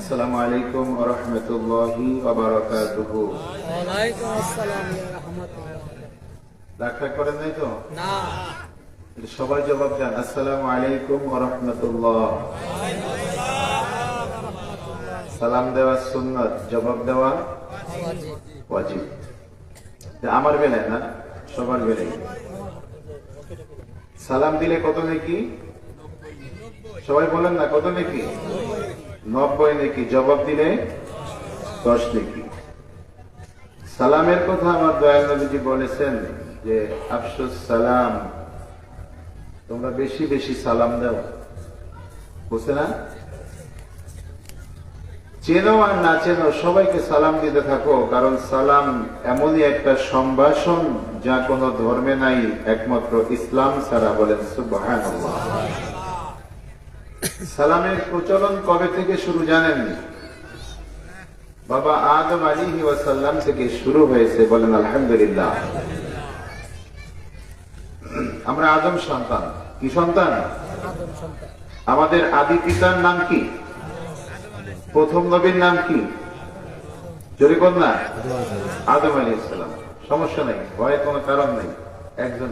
আসসালামু আলাইকুম ওয়া রাহমাতুল্লাহি ওয়া বারাকাতুহু। ওয়ালাইকুম আসসালাম ওয়া রাহমাতুল্লাহ। রাগ করেন নাই তো? না। সবাই জবাব দেন, আসসালামু আলাইকুম ওয়া রাহমাতুল্লাহ। সালাম দেওয়া সুন্নাত, জবাব দেওয়া ওয়াজিব। আমার বেলায় না, সবার বেলায়। সালাম দিলে কত নেকি? সবাই বলেন না, কত নেকি? 90 নেকি। জবাব দিলে 10 নেকি। সালামের কথা আমার দয়াল নবীজি বলেছেন যে আফসুস সালাম, তোমরা বেশি বেশি সালাম দাও। বুঝছে না? চেনো আর না চেনো সবাইকে সালাম দিতে থাকো, কারণ সালাম এমনই একটা সম্ভাষণ যা কোনো ধর্মে নাই, একমাত্র ইসলাম ছাড়া। বলেন সুবহানাল্লাহ। সালামের প্রচলন কবে থেকে শুরু জানেন? বাবা আদম আলাইহিস সালাম থেকে শুরু হয়েছে। বলেন আলহামদুলিল্লাহ। আমরা আদম সন্তান। কি সন্তান? আমাদের আদি পিতার নাম কি? প্রথম নবীর নাম কি? জোরে কোন না? আদম আলাইহিস সালাম। সমস্যা নেই, ভয়ের কোনো কারণ নেই। একজন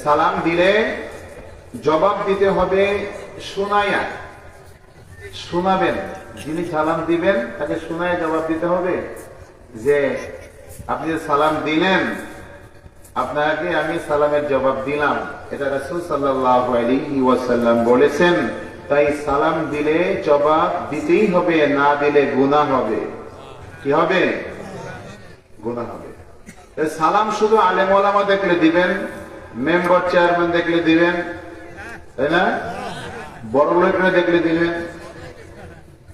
সালাম দিলে জবাব দিতে হবে শোনায়া। শোনাবেন, যিনি সালাম দিবেন তাকে শোনায় জবাব দিতে হবে যে আপনি সালাম দিলেন, আপনাকে আমি সালামের জবাব দিলাম। এটা রাসূল সাল্লাল্লাহু আলাইহি ওয়াসাল্লাম বলেছেন। তাই সালাম দিলে জবাব দিতেই হবে, না দিলে গুনাহ হবে। কি হবে? গুনাহ হবে। সালাম শুধু আলেম ওলামা দেখলে দিবেন, মেম্বার চেয়ারম্যান দেখলে দিবেন, তাই না? বড় লোকরা দেখলে দিবেন।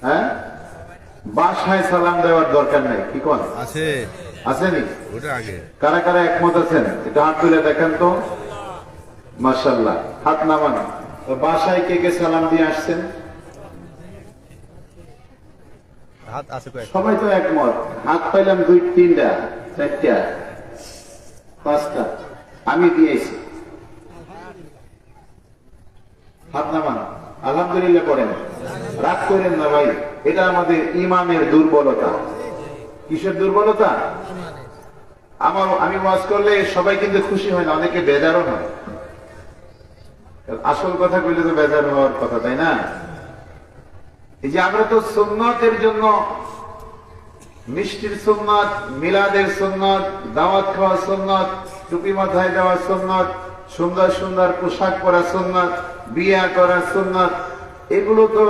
হ্যাঁ, বাসায় সালাম দেওয়ার দরকার নাই। কি কোন আছে? আসেনি? কারা কারা একমত আছেন? এটা হাত তুলে দেখেন তো। মাশাআল্লাহ, হাত নামান। বাসায় কে কে সালাম দিয়ে আসছেন? সবাই তো একমত। হাত পাইলাম 2, 3টা, 4টা, 5টা। আমি দিয়েছি। হাত নামান। আলহামদুলিল্লাহ করেন। রাগ করেন না ভাই, এটা আমাদের ইমানের দুর্বলতা। কিসের দুর্বলতা? আমি ওয়াজ করলে সবাই কিন্তু খুশি হয় না, অনেকে বেজারও হয়। আসল কথা কইলে তো বেজার হওয়ার কথা, তাই না? এই যে আমরা তো সুন্নতের জন্য, মিষ্টির সুন্নত, মিলাদের সুন্নত, দাওয়াত খাওয়া সুন্নত, টুপি মাথায় দেওয়া সুন্নত, সুন্দর সুন্দর পোশাক পরা সুন্নত, বিয়ে করা সুন্নত, এগুলো তো